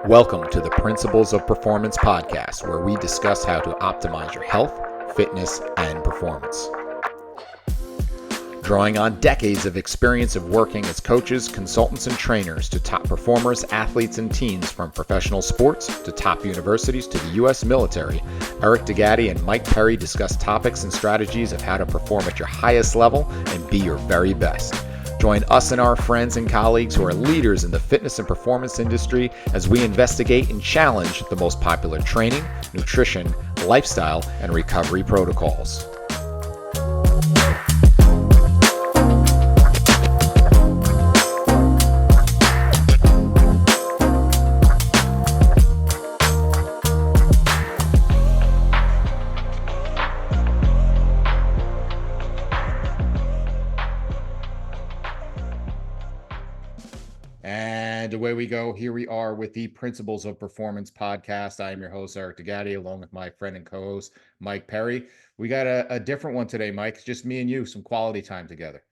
Welcome to the Principles of Performance podcast, where we discuss how to optimize your health, fitness, and performance. Drawing on decades of experience of working as coaches, consultants, and trainers to top performers, athletes, and teens from professional sports to top universities to the U.S. military, Eric DeGatti and Mike Perry discuss topics and strategies of how to perform at your highest level and be your very best. Join us and our friends and colleagues who are leaders in the fitness and performance industry as we investigate and challenge the most popular training, nutrition, lifestyle, and recovery protocols. And away we go. Here we are with the Principles of Performance podcast. I am your host, Eric DeGatti, along with my friend and co-host, Mike Perry. We got a different one today, Mike. It's just me and you, some quality time together.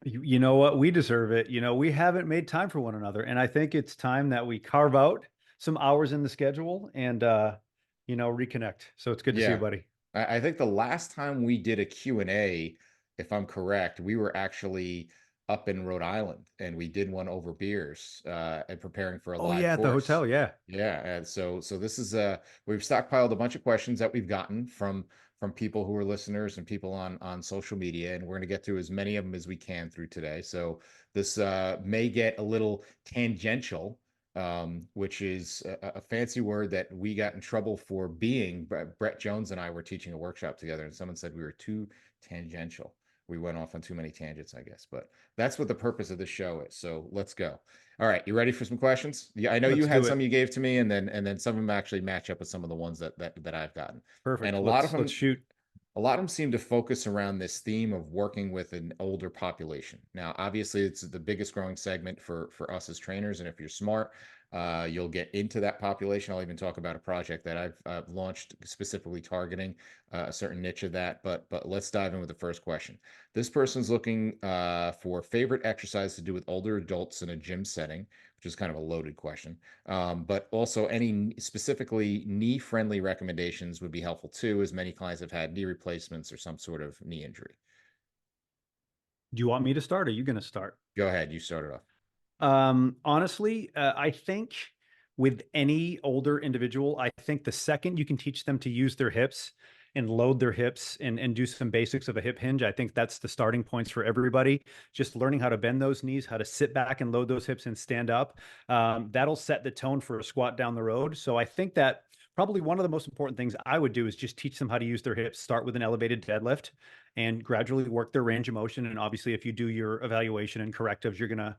You know what? We deserve it. We haven't made time for one another. And I think it's time that we carve out some hours in the schedule and, reconnect. So it's good to see you, Yeah, buddy. I think the last time we did a Q&A, if I'm correct, we were actually up in Rhode Island and we did one over beers and preparing for a Oh, live yeah, at the course. hotel. Yeah. Yeah, and so this is we've stockpiled a bunch of questions that we've gotten from people who are listeners and people on social media, and we're going to get through as many of them as we can through today. So this may get a little tangential, which is a fancy word that we got in trouble for being. Brett Jones and I were teaching a workshop together, and someone said we were too tangential. We went off on too many tangents, I guess, but that's what the purpose of this show is. So let's go. All right, you ready for some questions? Yeah, I know you Let's had do some it. you gave to me, and then some of them actually match up with some of the ones that I've gotten. And Perfect. Let's shoot. a lot of them seem to focus around this theme of working with an older population. Now, obviously, it's the biggest growing segment for us as trainers, and if you're smart, you'll get into that population. I'll even talk about a project that I've launched specifically targeting a certain niche of that. But let's dive in with the first question. This person's looking for favorite exercise to do with older adults in a gym setting, which is kind of a loaded question. But also any specifically knee-friendly recommendations would be helpful too, as many clients have had knee replacements or some sort of knee injury. Do you want me to start? Or are you going to start? Go ahead, you started off. Honestly, I think with any older individual, I think the second you can teach them to use their hips and load their hips and do some basics of a hip hinge, I think that's the starting points for everybody. Just learning how to bend those knees, how to sit back and load those hips and stand up. That'll set the tone for a squat down the road. So I think that probably one of the most important things I would do is just teach them how to use their hips, start with an elevated deadlift and gradually work their range of motion. And obviously, if you do your evaluation and correctives, you're gonna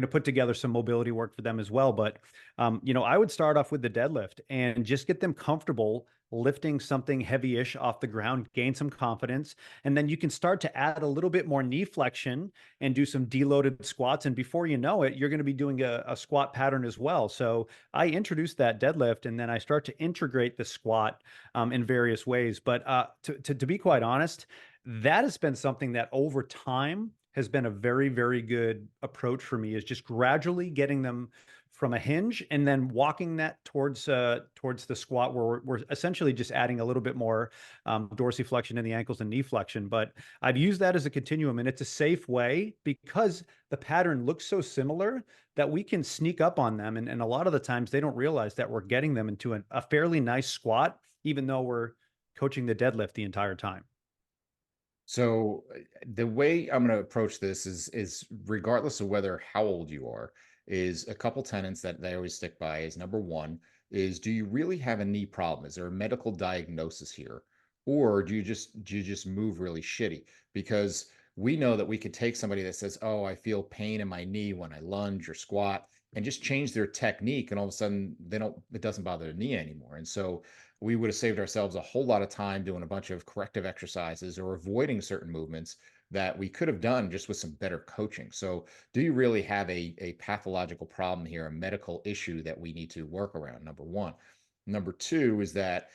put together some mobility work for them as well. But I would start off with the deadlift and just get them comfortable lifting something heavy-ish off the ground, gain some confidence, and then you can start to add a little bit more knee flexion and do some deloaded squats. And before you know it, you're going to be doing a squat pattern as well. So I introduce that deadlift, and then I start to integrate the squat in various ways. But to be quite honest, that has been something that over time has been a very, very good approach for me, is just gradually getting them from a hinge and then walking that towards the squat, where we're essentially just adding a little bit more dorsiflexion in the ankles and knee flexion. But I've used that as a continuum, and it's a safe way because the pattern looks so similar that we can sneak up on them. And a lot of the times they don't realize that we're getting them into a fairly nice squat, even though we're coaching the deadlift the entire time. So the way I'm going to approach this is regardless of whether how old you are, is a couple tenets that they always stick by. Is number one is, do you really have a knee problem? Is there a medical diagnosis here, or do you just move really shitty? Because we know that we could take somebody that says, "Oh, I feel pain in my knee when I lunge or squat," and just change their technique, and all of a sudden it doesn't bother their knee anymore. And so we would have saved ourselves a whole lot of time doing a bunch of corrective exercises or avoiding certain movements that we could have done just with some better coaching. So, do you really have a pathological problem here, a medical issue that we need to work around? Number one. Number two is that,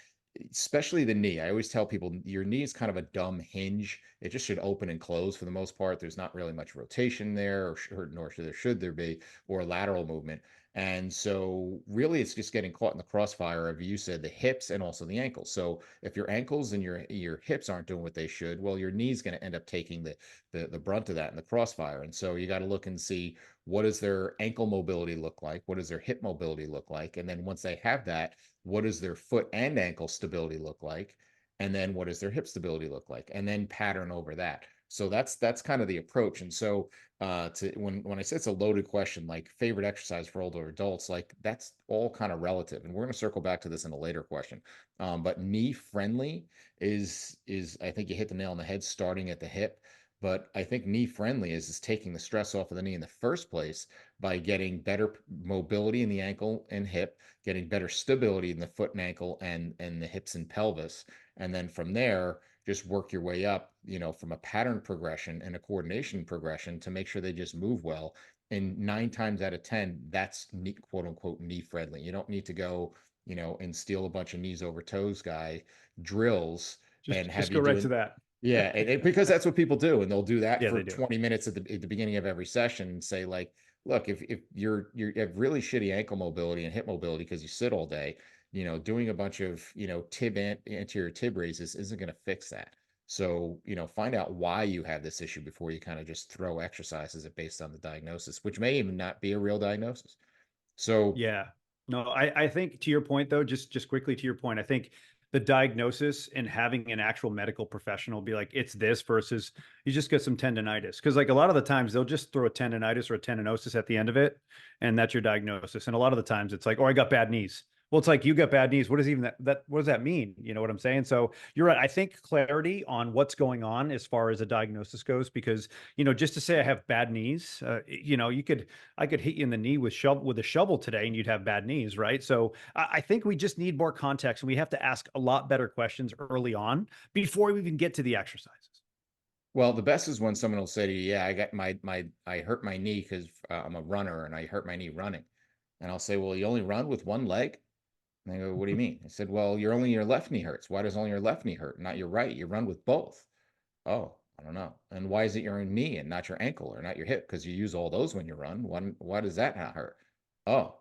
especially the knee, I always tell people your knee is kind of a dumb hinge. It just should open and close for the most part. There's not really much rotation there, nor should there be, or lateral movement. And so really it's just getting caught in the crossfire of, you said, the hips and also the ankles. So if your ankles and your hips aren't doing what they should, well, your knee's going to end up taking the brunt of that in the crossfire. And so you got to look and see, what does their ankle mobility look like? What does their hip mobility look like? And then once they have that, what does their foot and ankle stability look like? And then what does their hip stability look like? And then pattern over that. So that's kind of the approach. And so to when I say it's a loaded question, like favorite exercise for older adults, like that's all kind of relative. And we're going to circle back to this in a later question. But knee friendly is I think you hit the nail on the head, starting at the hip. But I think knee friendly is taking the stress off of the knee in the first place by getting better mobility in the ankle and hip, getting better stability in the foot and ankle and the hips and pelvis. And then from there, just work your way up, from a pattern progression and a coordination progression to make sure they just move well. And 9 times out of 10, that's quote unquote knee friendly. You don't need to go, and steal a bunch of knees over toes guy drills and Just have you go right to doing, that. yeah, because that's what people do, and they'll do that Yeah, for they do. 20 minutes at the beginning of every session and say like, look, if you have really shitty ankle mobility and hip mobility because you sit all day, doing a bunch of, anterior tib raises isn't going to fix that. So, find out why you have this issue before you kind of just throw exercises at based on the diagnosis, which may even not be a real diagnosis. So, Yeah. No, I think to your point though, just quickly to your point, I think the diagnosis and having an actual medical professional be like, it's this versus you just get some tendonitis. Cause like a lot of the times they'll just throw a tendonitis or a tendinosis at the end of it, and that's your diagnosis. And a lot of the times it's like, oh, I got bad knees. Well, it's like you got bad knees. What does even what does that mean? You know what I'm saying? So you're right. I think clarity on what's going on as far as a diagnosis goes, because just to say I have bad knees, I could hit you in the knee with a shovel today and you'd have bad knees, right? So I think we just need more context, and we have to ask a lot better questions early on before we even get to the exercises. well, the best is when someone will say to you, "Yeah, I got I hurt my knee because I'm a runner and I hurt my knee running," and I'll say, "Well, you only run with one leg?" And they go, "What do you mean?" I said, "Well, you're only your left knee hurts. Why does only your left knee hurt, not your right? You run with both." Oh, I don't know. And why is it your knee and not your ankle or not your hip? Because you use all those when you run. Why does that not hurt? Oh,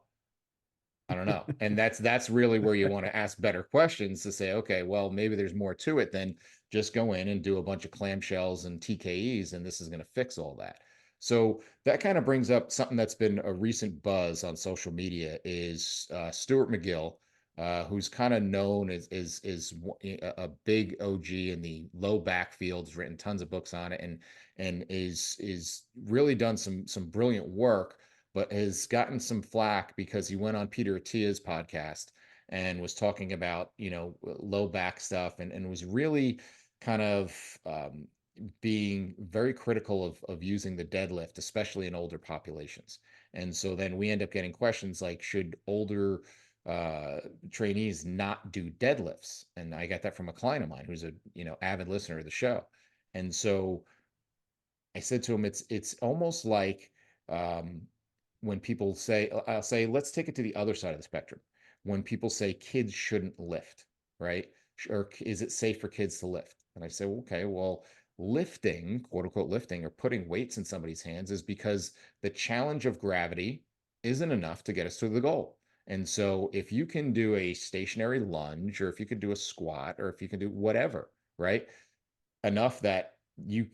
I don't know. And that's really where you want to ask better questions to say, okay, well, maybe there's more to it than just go in and do a bunch of clamshells and TKEs, and this is going to fix all that. So that kind of brings up something that's been a recent buzz on social media is Stuart McGill, who's kind of known as a big OG in the low back fields, written tons of books on it, and is really done some brilliant work, but has gotten some flack because he went on Peter Attia's podcast and was talking about, low back stuff, and was really kind of being very critical of using the deadlift, especially in older populations. And so then we end up getting questions like, should older uh, trainees not do deadlifts? And I got that from a client of mine who's a, avid listener of the show. And so I said to him, it's almost like um, when people say, I'll say, let's take it to the other side of the spectrum. When people say kids shouldn't lift, right? Or is it safe for kids to lift? And I say, well, okay, well, lifting, quote unquote, lifting or putting weights in somebody's hands is because the challenge of gravity isn't enough to get us to the goal. And so if you can do a stationary lunge, or if you can do a squat, or if you can do whatever, right? Enough that you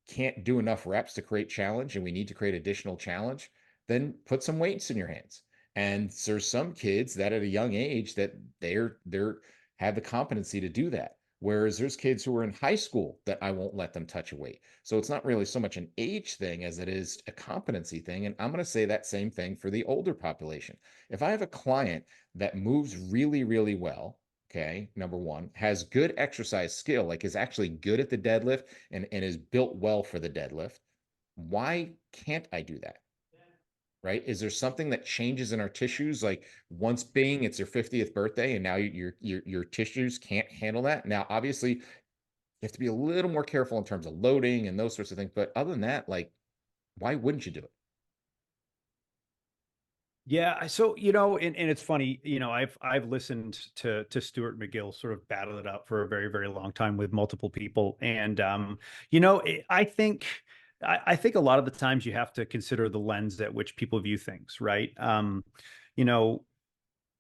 can't do enough reps to create challenge, and we need to create additional challenge, then put some weights in your hands. And there's some kids that at a young age that they're have the competency to do that. Whereas there's kids who are in high school that I won't let them touch a weight. So it's not really so much an age thing as it is a competency thing. And I'm going to say that same thing for the older population. If I have a client that moves really, really well, okay, number one, has good exercise skill, like is actually good at the deadlift and is built well for the deadlift, why can't I do that? Right? Is there something that changes in our tissues? Like once being it's your 50th birthday and now your tissues can't handle that. Now, obviously, you have to be a little more careful in terms of loading and those sorts of things. But other than that, like, why wouldn't you do it? Yeah, so and it's funny, I've listened to Stuart McGill sort of battle it out for a very, very long time with multiple people. And I think I think a lot of the times you have to consider the lens at which people view things, right? You know,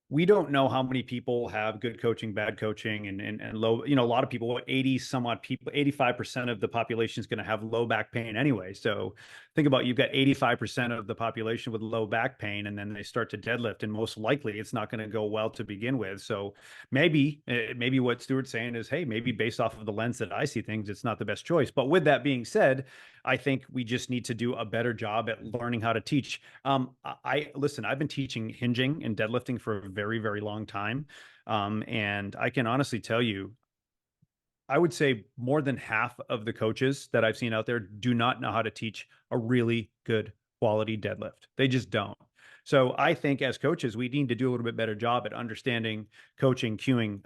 we don't know how many people have good coaching, bad coaching, and low. A lot of people, what 80 some odd people, 85% of the population is going to have low back pain anyway. So think about, you've got 85% of the population with low back pain, and then they start to deadlift, and most likely it's not going to go well to begin with. So maybe what Stuart's saying is, hey, maybe based off of the lens that I see things, it's not the best choice. But with that being said, I think we just need to do a better job at learning how to teach. I listen. I've been teaching hinging and deadlifting for a very, very long time, and I can honestly tell you, I would say more than half of the coaches that I've seen out there do not know how to teach a really good quality deadlift. They just don't. So I think as coaches, we need to do a little bit better job at understanding coaching, cueing,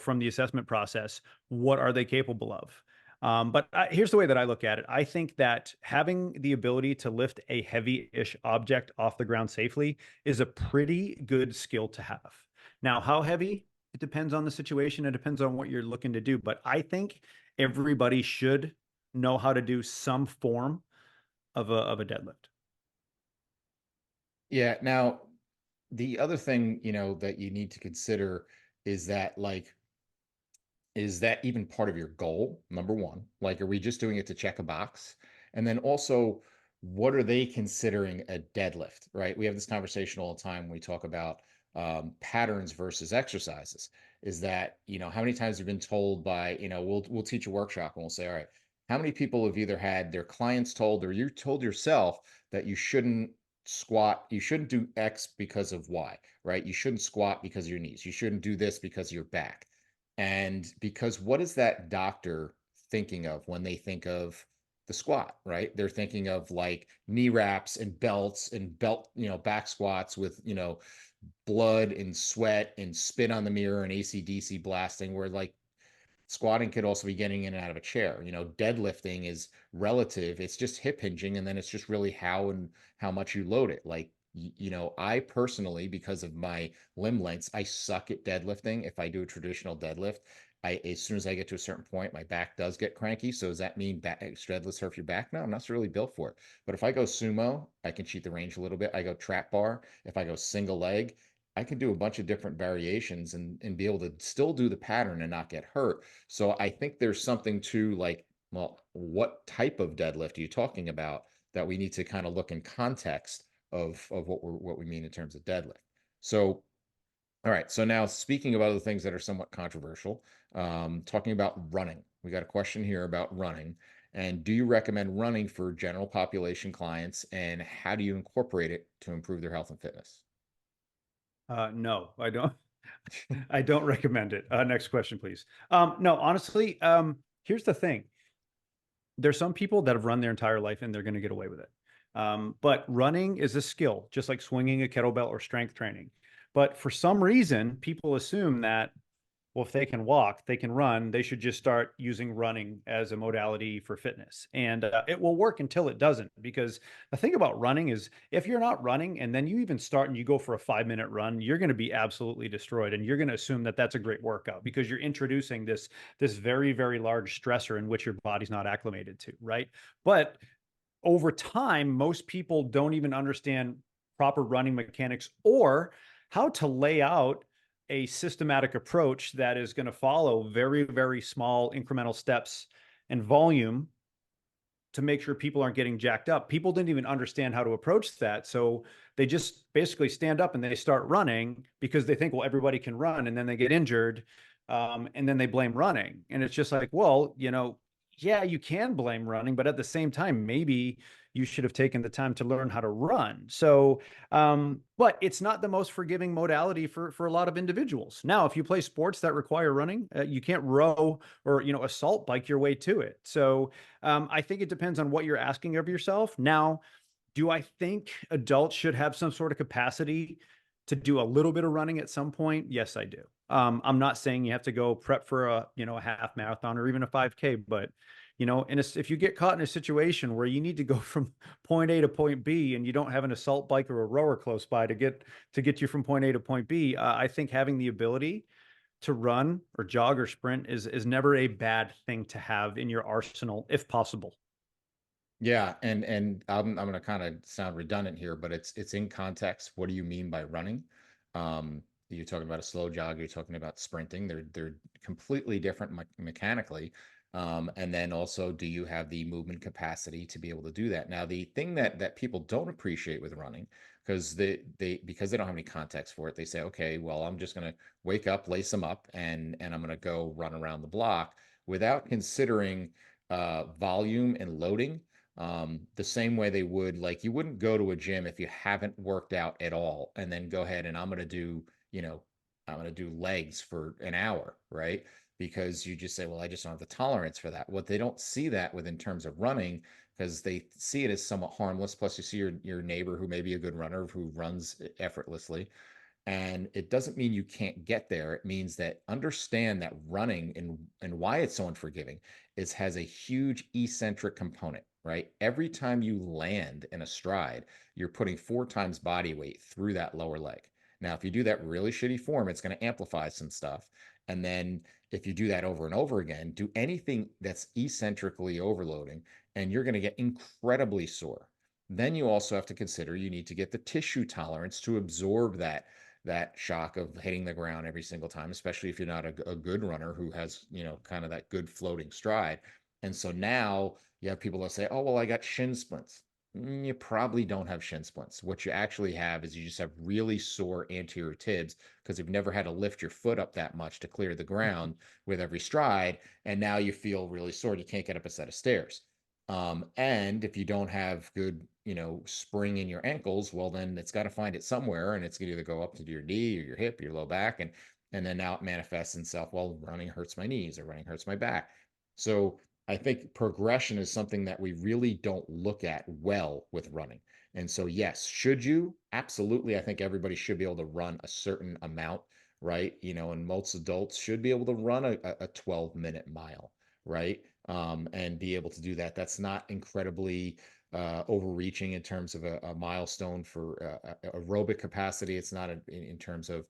from the assessment process. What are they capable of? But here's the way that I look at it. I think that having the ability to lift a heavy-ish object off the ground safely is a pretty good skill to have. Now, how heavy? It depends on the situation. It depends on what you're looking to do. But I think everybody should know how to do some form of a deadlift. Yeah. Now, the other thing, that you need to consider is that, like, is that even part of your goal? Number one, like, are we just doing it to check a box? And then also, what are they considering a deadlift, right? We have this conversation all the time when we talk about patterns versus exercises. Is that, how many times have you been told by, we'll teach a workshop and we'll say, all right, how many people have either had their clients told or you told yourself that you shouldn't squat, you shouldn't do X because of Y, right? You shouldn't squat because of your knees. You shouldn't do this because of your back. And because what is that doctor thinking of when they think of the squat, right? They're thinking of like knee wraps and belts and back squats with, blood and sweat and spit on the mirror and AC/DC blasting, where like squatting could also be getting in and out of a chair. Deadlifting is relative. It's just hip hinging, and then it's just really how much you load it. Like, I personally, because of my limb lengths, I suck at deadlifting. If I do a traditional deadlift, as soon as I get to a certain point, my back does get cranky. So does that mean deadlifts hurt your back? No, I'm not really built for it. But if I go sumo, I can cheat the range a little bit. I go trap bar. If I go single leg, I can do a bunch of different variations and be able to still do the pattern and not get hurt. So I think there's something to, like, well, what type of deadlift are you talking about, that we need to kind of look in context of what we mean in terms of deadlift. So, all right. So now, speaking of other things that are somewhat controversial, talking about running, we got a question here about running. And do you recommend running for general population clients, and how do you incorporate it to improve their health and fitness? No, I don't. I don't recommend it. Next question, please. No, honestly, here's the thing. There's some people that have run their entire life and they're going to get away with it. But running is a skill, just like swinging a kettlebell or strength training. But for some reason, people assume that, well, if they can walk, they can run, they should just start using running as a modality for fitness. And it will work until it doesn't. Because the thing about running is, if you're not running and then you even start and you go for a 5 minute run, you're going to be absolutely destroyed. And you're going to assume that that's a great workout because you're introducing this very, very large stressor in which your body's not acclimated to, right? But over time, most people don't even understand proper running mechanics or how to lay out a systematic approach that is going to follow very, very small incremental steps and volume to make sure people aren't getting jacked up. People didn't even understand how to approach that. So they just basically stand up and they start running because they think, well, everybody can run. And then they get injured. And then they blame running. And it's just like, well, yeah, you can blame running, but at the same time, maybe you should have taken the time to learn how to run. So, but it's not the most forgiving modality for a lot of individuals. Now, if you play sports that require running, you can't row or assault bike your way to it. So, I think it depends on what you're asking of yourself. Now, do I think adults should have some sort of capacity to do a little bit of running at some point? Yes, I do. I'm not saying you have to go prep for a half marathon or even a 5K, but if you get caught in a situation where you need to go from point A to point B and you don't have an assault bike or a rower close by to get you from point A to point B, I think having the ability to run or jog or sprint is never a bad thing to have in your arsenal if possible. Yeah, and I'm going to kind of sound redundant here, but it's in context. What do you mean by running? You're talking about a slow jog. You're talking about sprinting. They're completely different mechanically. And then also, do you have the movement capacity to be able to do that? Now, the thing that people don't appreciate with running, because because they don't have any context for it, they say, okay, well, I'm just going to wake up, lace them up, and I'm going to go run around the block without considering volume and loading, the same way they would, like, you wouldn't go to a gym if you haven't worked out at all and then go ahead and I'm going to do, you know, I'm going to do legs for an hour, right? Because you just say, well, I just don't have the tolerance for that. What they don't see that with in terms of running, because they see it as somewhat harmless. Plus, you see your neighbor who may be a good runner who runs effortlessly, and it doesn't mean you can't get there. It means that understand that running and why it's so unforgiving is has a huge eccentric component, right? Every time you land in a stride, you're putting 4 times body weight through that lower leg. Now, if you do that really shitty form, it's going to amplify some stuff. And then if you do that over and over again, do anything that's eccentrically overloading, and you're going to get incredibly sore. Then you also have to consider you need to get the tissue tolerance to absorb that shock of hitting the ground every single time, especially if you're not a good runner who has, kind of that good floating stride. And so now you have people that say, oh, well, I got shin splints. You probably don't have shin splints. What you actually have is you just have really sore anterior tibs because you've never had to lift your foot up that much to clear the ground with every stride. And now you feel really sore. You can't get up a set of stairs. And if you don't have good, spring in your ankles, well, then it's got to find it somewhere, and it's going to either go up to your knee or your hip, your low back, and then now it manifests itself. Well, running hurts my knees or running hurts my back. So I think progression is something that we really don't look at well with running. And so, yes, should you? Absolutely. I think everybody should be able to run a certain amount, right? And most adults should be able to run a 12-minute mile, right? And be able to do that. That's not incredibly overreaching in terms of a milestone for aerobic capacity. It's not in terms of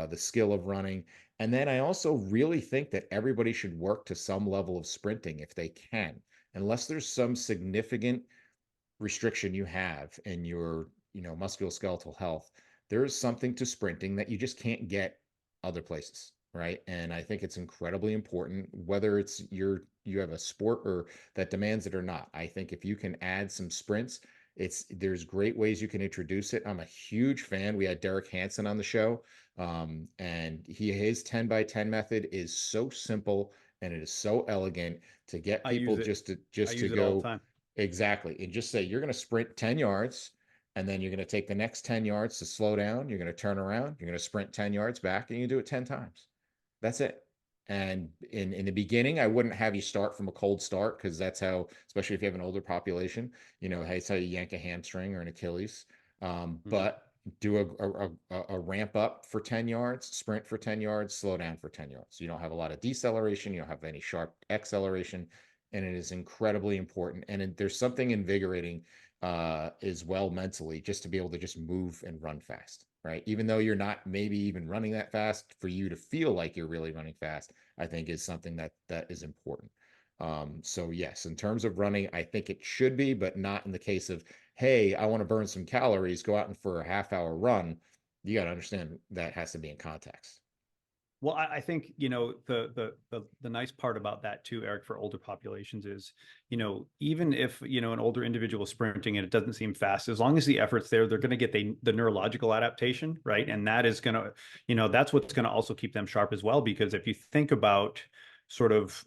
the skill of running. And then I also really think that everybody should work to some level of sprinting if they can, unless there's some significant restriction you have in your, musculoskeletal health. There is something to sprinting that you just can't get other places, right? And I think it's incredibly important, whether you have a sport or that demands it or not. I think if you can add some sprints, there's great ways you can introduce it. I'm a huge fan. We had Derek Hansen on the show, and his 10 by 10 method is so simple and it is so elegant to get I people use it. just to I just to use it all the go. time. Exactly. And just say you're going to sprint 10 yards, and then you're going to take the next 10 yards to slow down. You're going to turn around. You're going to sprint 10 yards back, and you do it 10 times. That's it. And in the beginning, I wouldn't have you start from a cold start, because that's how, especially if you have an older population, it's how you yank a hamstring or an Achilles. Mhm. But do a ramp up for 10 yards, sprint for 10 yards, slow down for 10 yards. You don't have a lot of deceleration. You don't have any sharp acceleration, and it is incredibly important. And there's something invigorating as well mentally, just to be able to just move and run fast, right? Even though you're not maybe even running that fast, for you to feel like you're really running fast, I think is something that is important. So yes, in terms of running, I think it should be, but not in the case of, hey, I want to burn some calories, go out and for a half-hour run. You got to understand that has to be in context. Well, I think the nice part about that too, Eric, for older populations is, even if an older individual is sprinting and it doesn't seem fast, as long as the effort's there, they're going to get the neurological adaptation, right? And that is going to, that's what's going to also keep them sharp as well. Because if you think about sort of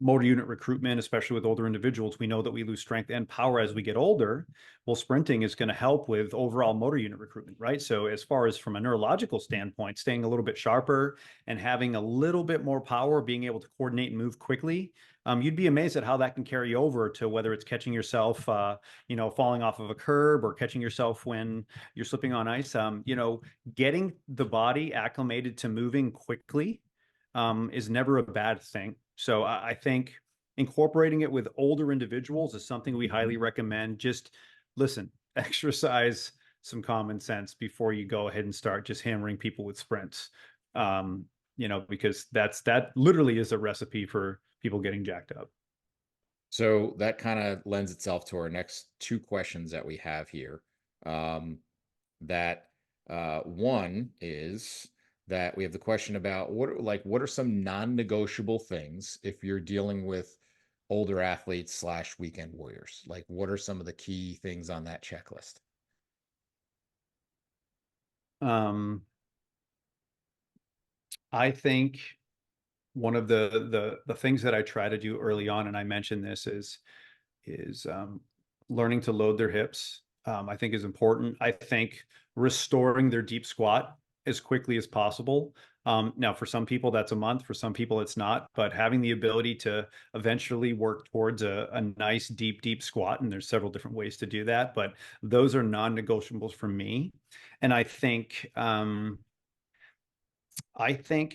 motor unit recruitment, especially with older individuals, we know that we lose strength and power as we get older. Well, sprinting is going to help with overall motor unit recruitment, right? So as far as from a neurological standpoint, staying a little bit sharper and having a little bit more power, being able to coordinate and move quickly, you'd be amazed at how that can carry over to whether it's catching yourself, falling off of a curb, or catching yourself when you're slipping on ice. Getting the body acclimated to moving quickly is never a bad thing. So I think incorporating it with older individuals is something we highly recommend. Just listen, exercise some common sense before you go ahead and start just hammering people with sprints. Because that literally is a recipe for people getting jacked up. So that kind of lends itself to our next two questions that we have here. Um, that one is that we have the question about what are some non-negotiable things if you're dealing with older athletes slash weekend warriors? Like, what are some of the key things on that checklist? Um, I think one of the things that I try to do early on, and I mentioned this, is learning to load their hips. I think is important. I think restoring their deep squat as quickly as possible. Now, for some people, that's a month. For some people, it's not. But having the ability to eventually work towards a nice, deep squat, and there's several different ways to do that. But those are non-negotiables for me. And I think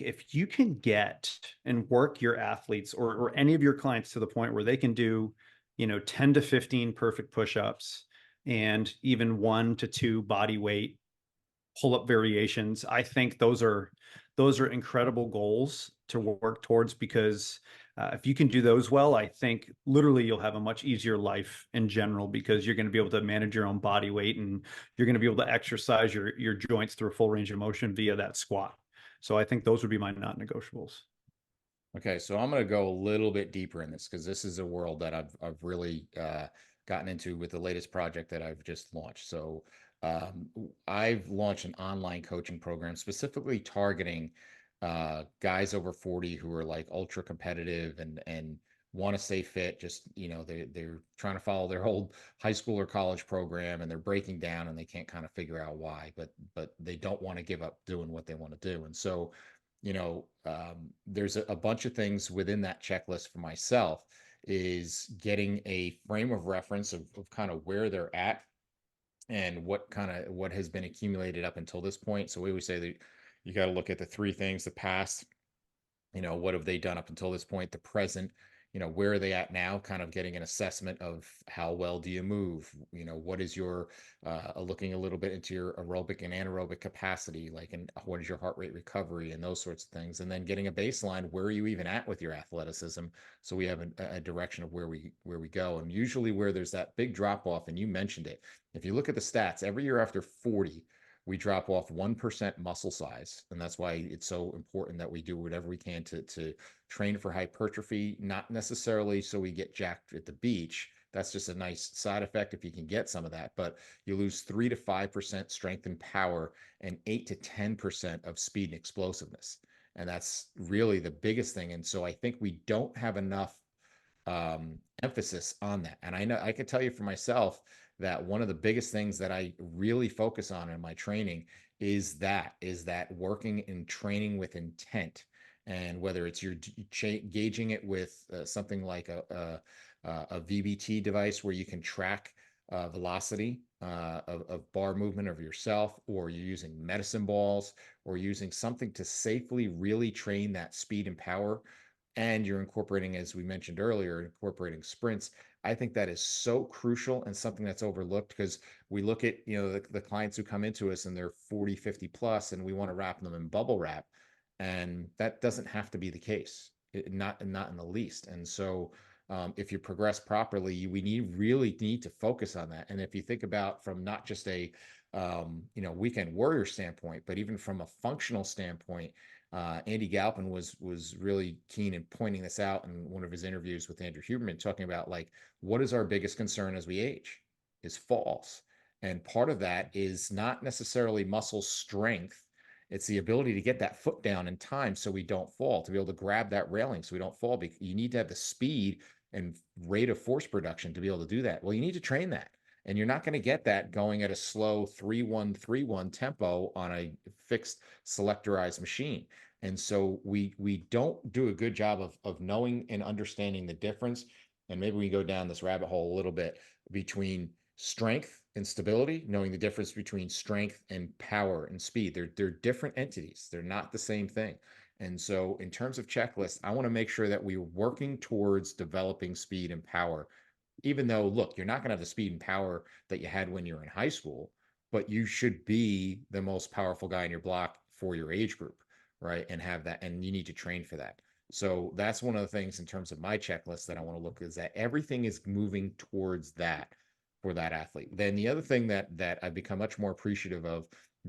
if you can get and work your athletes or any of your clients to the point where they can do, 10 to 15 perfect push-ups and even 1 to 2 body weight pull-up variations, I think those are incredible goals to work towards because if you can do those well, I think literally you'll have a much easier life in general because you're going to be able to manage your own body weight and you're going to be able to exercise your joints through a full range of motion via that squat. So I think those would be my non-negotiables. Okay, so I'm going to go a little bit deeper in this because this is a world that I've really gotten into with the latest project that I've just launched. So I've launched an online coaching program specifically targeting guys over 40 who are like ultra competitive and want to stay fit. Just they're trying to follow their old high school or college program and they're breaking down and they can't kind of figure out why, but they don't want to give up doing what they want to do. And so there's a bunch of things within that checklist for myself is getting a frame of reference of kind of where they're at and what has been accumulated up until this point. So we always say that you got to look at the three things: the past, what have they done up until this point, the present, where are they at now, kind of getting an assessment of how well do you move, what is your looking a little bit into your aerobic and anaerobic capacity, like, and what is your heart rate recovery and those sorts of things, and then getting a baseline, where are you even at with your athleticism, so we have a direction of where we go. And usually where there's that big drop off, and you mentioned it, if you look at the stats every year after 40, we drop off 1% muscle size. And that's why it's so important that we do whatever we can to train for hypertrophy, not necessarily so we get jacked at the beach. That's just a nice side effect if you can get some of that. But you lose 3 to 5% strength and power and 8 to 10% of speed and explosiveness. And that's really the biggest thing. And so I think we don't have enough emphasis on that. And I know I could tell you for myself that one of the biggest things that I really focus on in my training is that working and training with intent. And whether it's you're gauging it with something like a VBT device where you can track velocity of bar movement of yourself, or you're using medicine balls, or using something to safely really train that speed and power, and you're incorporating, as we mentioned earlier, incorporating sprints. I think that is so crucial and something that's overlooked because we look at, the clients who come into us and they're 40, 50 plus, and we want to wrap them in bubble wrap. And that doesn't have to be the case, not in the least. And so if you progress properly, we really need to focus on that. And if you think about from not just a weekend warrior standpoint, but even from a functional standpoint, Andy Galpin was really keen in pointing this out in one of his interviews with Andrew Huberman, talking about like what is our biggest concern as we age is falls, and part of that is not necessarily muscle strength. It's the ability to get that foot down in time so we don't fall, to be able to grab that railing so we don't fall. You need to have the speed and rate of force production to be able to do that. Well, you need to train that. And you're not going to get that going at a slow 3-1-3-1 tempo on a fixed selectorized machine. And so we don't do a good job of knowing and understanding the difference. And maybe we go down this rabbit hole a little bit between strength and stability, knowing the difference between strength and power and speed. They're different entities. They're not the same thing. And so in terms of checklists, I want to make sure that we're working towards developing speed and power, even though, look, you're not going to have the speed and power that you had when you were in high school, but you should be the most powerful guy in your block for your age group, right? And have that, and you need to train for that. So that's one of the things in terms of my checklist that I want to look is that everything is moving towards that for that athlete. Then the other thing that I've become much more appreciative of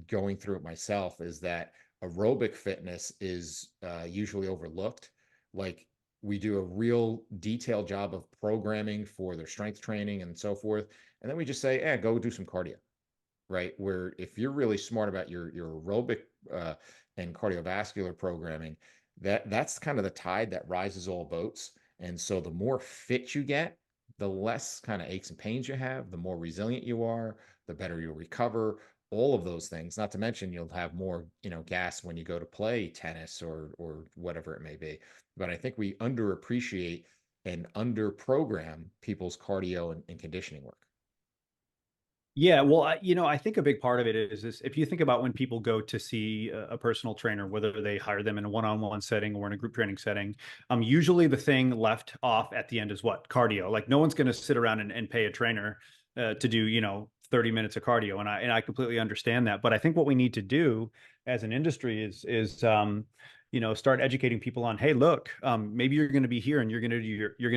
going through it myself is that aerobic fitness is usually overlooked. Like we do a real detailed job of programming for their strength training and so forth, and then we just say, "Yeah, go do some cardio." Right? Where if you're really smart about your aerobic and cardiovascular programming, that's kind of the tide that rises all boats. And so the more fit you get, the less kind of aches and pains you have, the more resilient you are, the better you'll recover. All of those things. Not to mention you'll have more, gas when you go to play tennis or whatever it may be. But I think we underappreciate and underprogram people's cardio and conditioning work. Yeah, well, I think a big part of it is this. If you think about when people go to see a personal trainer, whether they hire them in a one-on-one setting or in a group training setting, usually the thing left off at the end is what? Cardio. Like no one's going to sit around and pay a trainer to do, 30 minutes of cardio. And I completely understand that. But I think what we need to do as an industry is start educating people on, hey, look, maybe you're going to be here and you're going to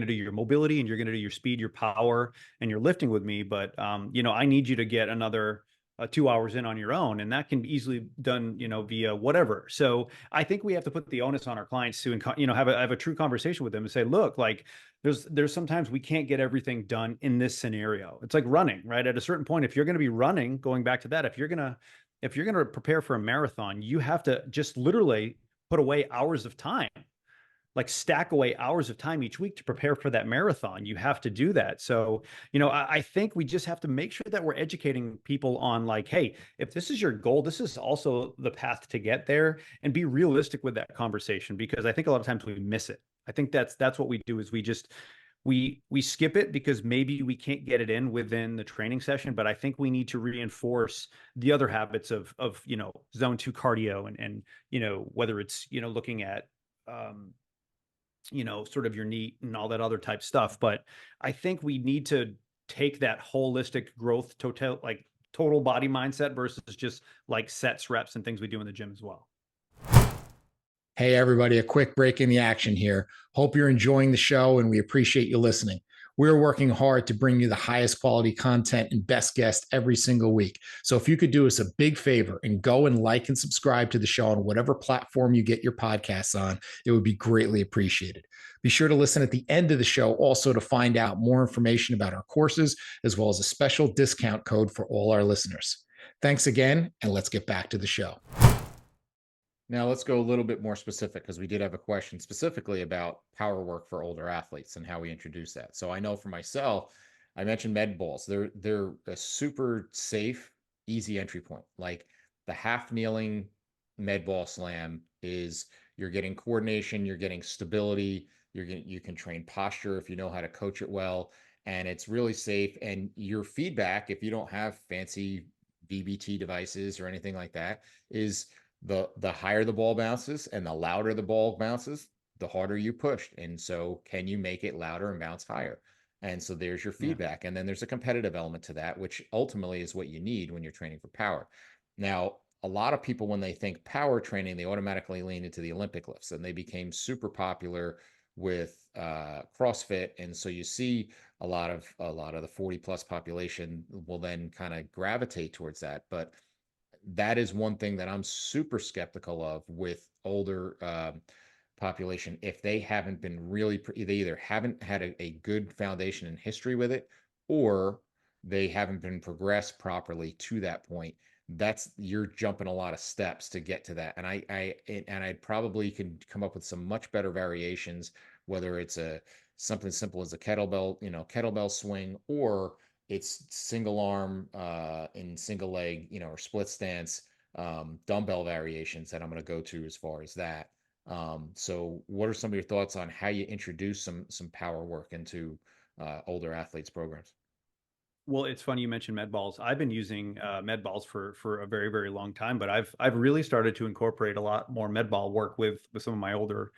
do your mobility and you're going to do your speed, your power, and your lifting with me, but I need you to get another 2 hours in on your own, and that can be easily done, via whatever. So I think we have to put the onus on our clients to, have a true conversation with them and say, look, like there's sometimes we can't get everything done in this scenario. It's like running, right? At a certain point, if you're going to be running, going back to that, if you're gonna prepare for a marathon, you have to just literally put away hours of time, like stack away hours of time each week to prepare for that marathon. You have to do that. So, I think we just have to make sure that we're educating people on like, hey, if this is your goal, this is also the path to get there, and be realistic with that conversation, because I think a lot of times we miss it. I think that's what we do is we skip it because maybe we can't get it in within the training session, but I think we need to reinforce the other habits of zone 2 cardio, and whether it's looking at um sort of your NEAT and all that other type stuff. But I think we need to take that holistic growth total body mindset versus just like sets, reps, and things we do in the gym as well. Hey, everybody, a quick break in the action here. Hope you're enjoying the show and we appreciate you listening. We're working hard to bring you the highest quality content and best guests every single week. So if you could do us a big favor and go and like and subscribe to the show on whatever platform you get your podcasts on, it would be greatly appreciated. Be sure to listen at the end of the show also to find out more information about our courses, as well as a special discount code for all our listeners. Thanks again, and let's get back to the show. Now let's go a little bit more specific because we did have a question specifically about power work for older athletes and how we introduce that. So I know for myself, I mentioned med balls. They're a super safe, easy entry point. Like the half kneeling med ball slam is you're getting coordination, you're getting stability, you can train posture if you know how to coach it well, and it's really safe. And your feedback, if you don't have fancy VBT devices or anything like that, is the higher the ball bounces and the louder the ball bounces, the harder you pushed. And so can you make it louder and bounce higher? And so there's your Yeah. feedback. And then there's a competitive element to that, which ultimately is what you need when you're training for power. Now, a lot of people, when they think power training, they automatically lean into the Olympic lifts, and they became super popular with CrossFit. And so you see a lot of the 40 plus population will then kind of gravitate towards that. But that is one thing that I'm super skeptical of with older population. If they haven't been really, they either haven't had a good foundation in history with it, or they haven't been progressed properly to that point. That's you're jumping a lot of steps to get to that. And I probably could come up with some much better variations, whether it's a something simple as a kettlebell swing, or it's single arm in single leg, or split stance, dumbbell variations that I'm going to go to as far as that. So what are some of your thoughts on how you introduce some power work into older athletes programs? Well, it's funny you mentioned med balls. I've been using med balls for a very, very long time, but I've really started to incorporate a lot more med ball work with some of my older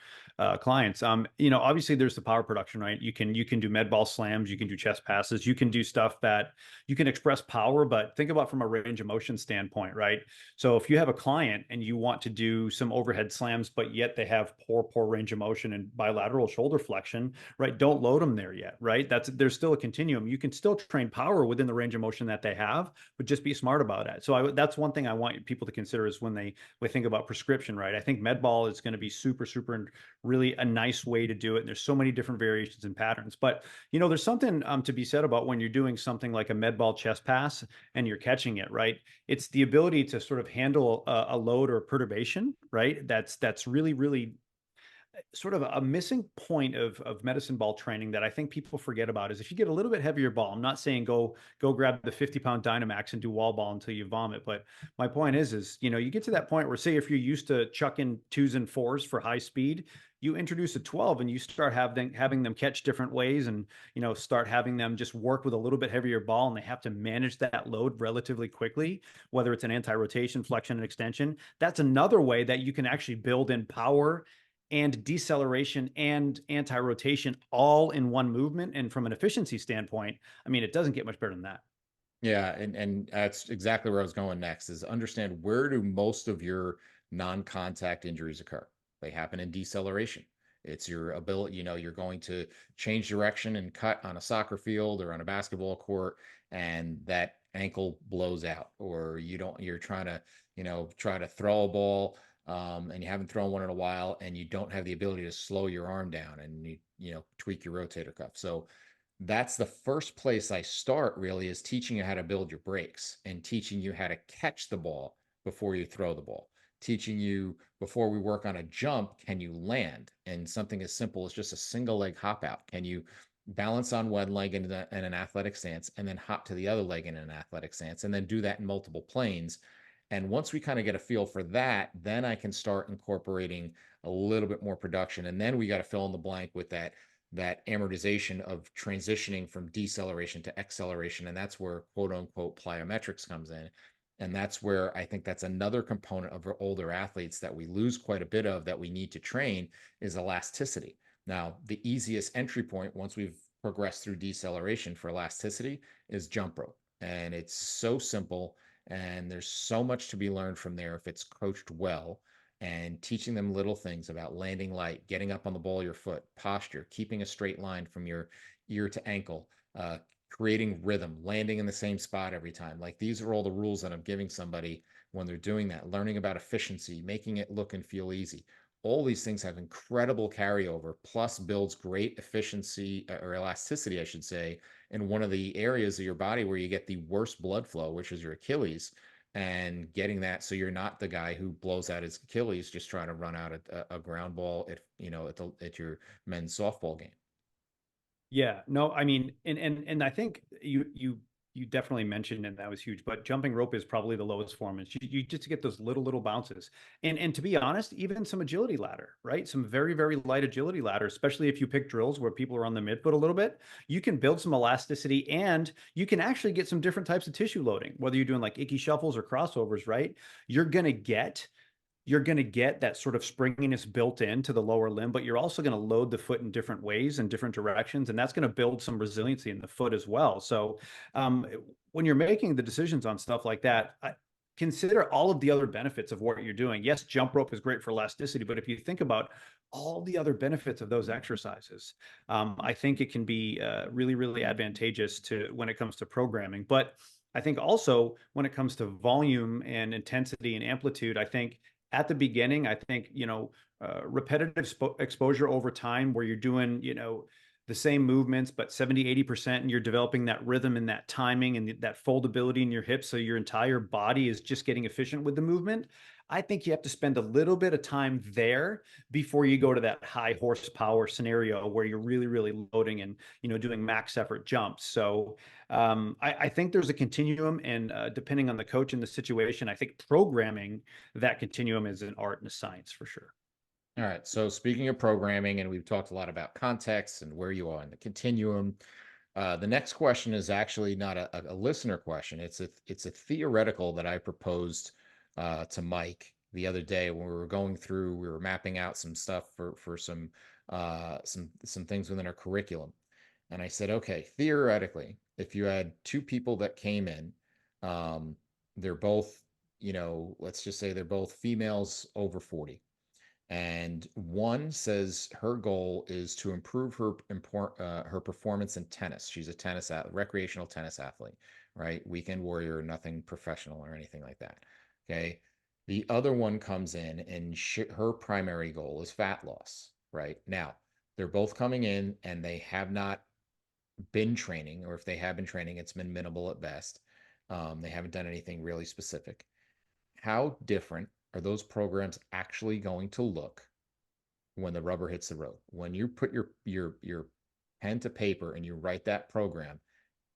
clients. Obviously there's the power production, right? You can do med ball slams, you can do chest passes, you can do stuff that you can express power, but think about from a range of motion standpoint, right? So if you have a client and you want to do some overhead slams, but yet they have poor range of motion and bilateral shoulder flexion, right? Don't load them there yet, right? There's still a continuum. You can still train power within the range of motion that they have, but just be smart about it. So that's one thing I want people to consider is when they think about prescription, right? I think med ball is going to be super really a nice way to do it. And there's so many different variations and patterns. But there's something to be said about when you're doing something like a med ball chest pass and you're catching it, right? It's the ability to sort of handle a load or a perturbation, right? That's really sort of a missing point of medicine ball training that I think people forget about is if you get a little bit heavier ball, I'm not saying go grab the 50-pound Dynamax and do wall ball until you vomit, but my point is you get to that point where, say, if you're used to chucking twos and fours for high speed, you introduce a 12 and you start having them catch different ways, and start having them just work with a little bit heavier ball, and they have to manage that load relatively quickly, whether it's an anti-rotation, flexion, and extension. That's another way that you can actually build in power and deceleration and anti-rotation all in one movement. And from an efficiency standpoint, I mean, it doesn't get much better than that. Yeah, and that's exactly where I was going next is understand where do most of your non-contact injuries occur? They happen in deceleration. It's your ability, you're going to change direction and cut on a soccer field or on a basketball court, and that ankle blows out, or you're trying to, try to throw a ball, and you haven't thrown one in a while, and you don't have the ability to slow your arm down and tweak your rotator cuff. So that's the first place I start really is teaching you how to build your brakes and teaching you how to catch the ball before you throw the ball. Teaching you before we work on a jump, can you land? And something as simple as just a single leg hop out. Can you balance on one leg in an athletic stance and then hop to the other leg in an athletic stance and then do that in multiple planes? And once we kind of get a feel for that, then I can start incorporating a little bit more production. And then we got to fill in the blank with that amortization of transitioning from deceleration to acceleration. And that's where quote unquote plyometrics comes in. And that's where I think that's another component of our older athletes that we lose quite a bit of that we need to train is elasticity. Now, the easiest entry point once we've progressed through deceleration for elasticity is jump rope. And it's so simple. And there's so much to be learned from there if it's coached well and teaching them little things about landing light, getting up on the ball of your foot, posture, keeping a straight line from your ear to ankle, creating rhythm, landing in the same spot every time. Like these are all the rules that I'm giving somebody when they're doing that, learning about efficiency, making it look and feel easy. All these things have incredible carryover, plus builds great efficiency or elasticity, I should say, in one of the areas of your body where you get the worst blood flow, which is your Achilles, and getting that so you're not the guy who blows out his Achilles just trying to run out a ground ball at your men's softball game. Yeah, no, I mean, and I think you definitely mentioned, and that was huge, but jumping rope is probably the lowest form. And you just get those little bounces. And to be honest, even some agility ladder, right? Some very light agility ladder, especially if you pick drills where people are on the midfoot a little bit, you can build some elasticity and you can actually get some different types of tissue loading, whether you're doing like icky shuffles or crossovers, right? You're gonna get you're going to get that sort of springiness built into the lower limb, but you're also going to load the foot in different ways and different directions. And that's going to build some resiliency in the foot as well. So when you're making the decisions on stuff like that, consider all of the other benefits of what you're doing. Yes, jump rope is great for elasticity, but if you think about all the other benefits of those exercises, I think it can be really advantageous to when it comes to programming. But I think also when it comes to volume and intensity and amplitude, I think at the beginning, I think, repetitive exposure over time where you're doing, the same movements, but 70, 80%, and you're developing that rhythm and that timing and that foldability in your hips. So your entire body is just getting efficient with the movement. I think you have to spend a little bit of time there before you go to that high horsepower scenario where you're really loading and, doing max effort jumps. So I think there's a continuum, and depending on the coach and the situation, I think programming that continuum is an art and a science for sure. All right. So speaking of programming, and we've talked a lot about context and where you are in the continuum. The next question is actually not a listener question. It's a theoretical that I proposed to Mike the other day when we were going through. We were mapping out some stuff for some things within our curriculum, and I said, okay, theoretically, if you had two people that came in, um, they're both, let's just say they're both females over 40, and one says her goal is to improve her performance in tennis. She's a recreational tennis athlete, right? Weekend warrior, nothing professional or anything like that. Okay. The other one comes in and her primary goal is fat loss, right? Now, they're both coming in and they have not been training, or if they have been training, it's been minimal at best. They haven't done anything really specific. How different are those programs actually going to look when the rubber hits the road? When you put your pen to paper and you write that program,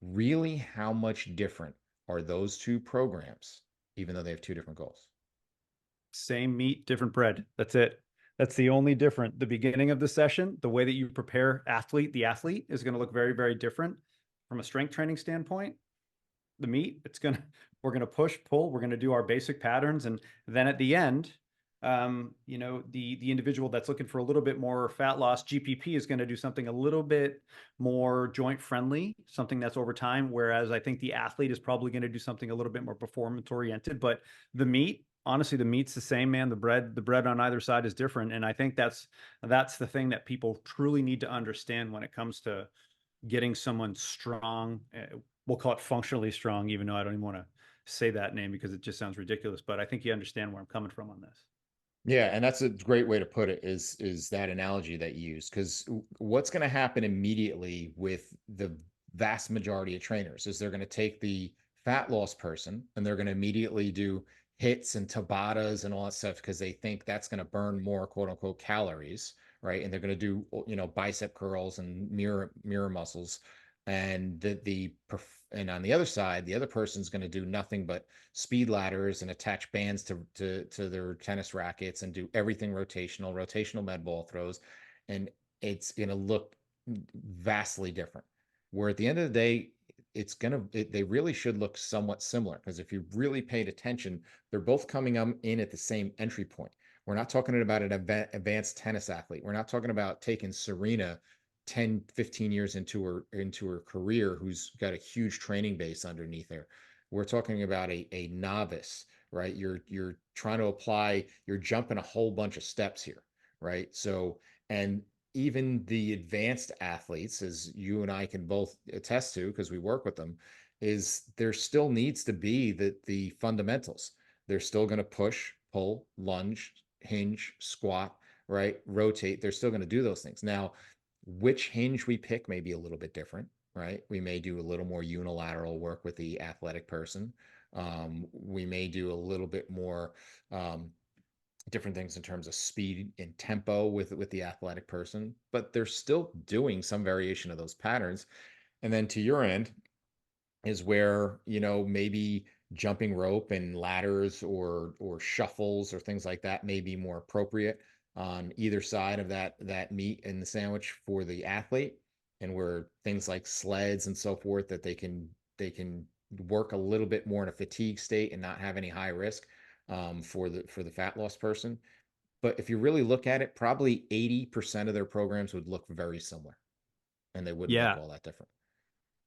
really how much different are those two programs, even though they have two different goals? Same meat, different bread. That's it. That's the only different. The beginning of the session, the way that you prepare the athlete is going to look very, very different from a strength training standpoint. The meat, we're going to push, pull, we're going to do our basic patterns. And then at the end, the individual that's looking for a little bit more fat loss, GPP is going to do something a little bit more joint friendly, something that's over time. Whereas I think the athlete is probably going to do something a little bit more performance oriented. But the meat, honestly, the meat's the same, man. The bread on either side is different. And I think that's the thing that people truly need to understand when it comes to getting someone strong. We'll call it functionally strong, even though I don't even want to say that name because it just sounds ridiculous. But I think you understand where I'm coming from on this. Yeah, and that's a great way to put it, is that analogy that you use. Because what's going to happen immediately with the vast majority of trainers is they're going to take the fat loss person and they're going to immediately do hits and tabatas and all that stuff because they think that's going to burn more quote unquote calories, right? And they're going to do, bicep curls and mirror muscles. And and on the other side, the other person's going to do nothing but speed ladders and attach bands to their tennis rackets and do everything rotational med ball throws, and it's going to look vastly different. Where at the end of the day, they really should look somewhat similar, because if you really paid attention, they're both coming in at the same entry point. We're not talking about an advanced tennis athlete. We're not talking about taking Serena 10, 15 years into her career, who's got a huge training base underneath her. We're talking about a novice, right? You're trying to apply, you're jumping a whole bunch of steps here, right? So, and even the advanced athletes, as you and I can both attest to because we work with them, is there still needs to be the fundamentals. They're still going to push, pull, lunge, hinge, squat, right? Rotate. They're still going to do those things. Now, which hinge we pick may be a little bit different, right? We may do a little more unilateral work with the athletic person. We may do a little bit more different things in terms of speed and tempo with the athletic person, but they're still doing some variation of those patterns. And then to your end is where, maybe jumping rope and ladders or shuffles or things like that may be more appropriate on either side of that meat in the sandwich for the athlete, and where things like sleds and so forth, that they can work a little bit more in a fatigue state and not have any high risk, for the fat loss person. But if you really look at it, probably 80% of their programs would look very similar, and they wouldn't look Yeah. all that different.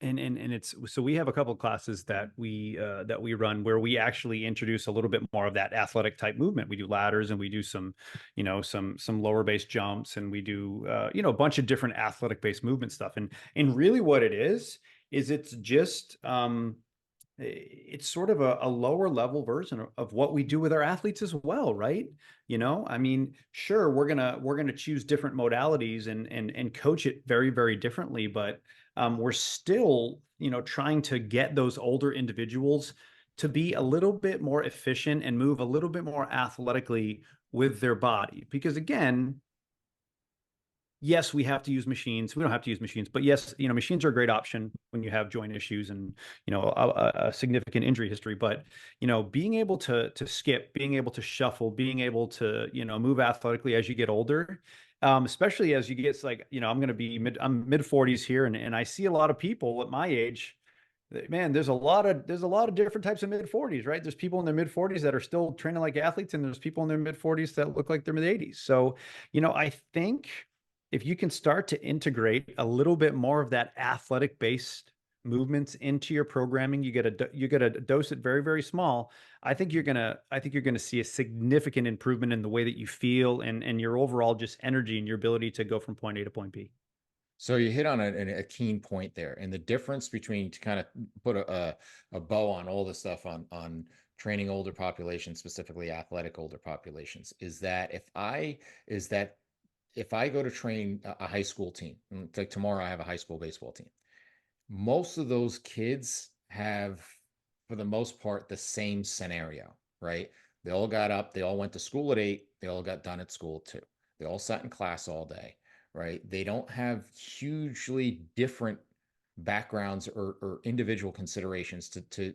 And it's so we have a couple of classes that we run where we actually introduce a little bit more of that athletic type movement. We do ladders and we do some lower base jumps, and we do a bunch of different athletic based movement stuff. And really what it is it's just it's sort of a lower level version of what we do with our athletes as well, right? I mean, sure, we're gonna choose different modalities and coach it very, very differently, but we're still, trying to get those older individuals to be a little bit more efficient and move a little bit more athletically with their body. Because again, yes, we have to use machines. We don't have to use machines, but yes, machines are a great option when you have joint issues and a significant injury history. But being able to skip, being able to shuffle, being able to move athletically as you get older, Especially as you get like, I'm going to be I'm mid 40s here, and I see a lot of people at my age. Man, there's a lot of different types of mid 40s, right? There's people in their mid 40s that are still training like athletes, and there's people in their mid 40s that look like they're mid 80s. So, I think if you can start to integrate a little bit more of that athletic based movements into your programming, you get to dose it very, very small. I think you're gonna see a significant improvement in the way that you feel, and your overall just energy and your ability to go from point A to point B. So you hit on a keen point there, and the difference between, to kind of put a bow on all the stuff on training older populations, specifically athletic older populations, is that if I go to train a high school team, like tomorrow I have a high school baseball team, most of those kids have, for the most part, the same scenario, right? They all got up, they all went to school at 8, they all got done at school at 2. They all sat in class all day, right? They don't have hugely different backgrounds or individual considerations to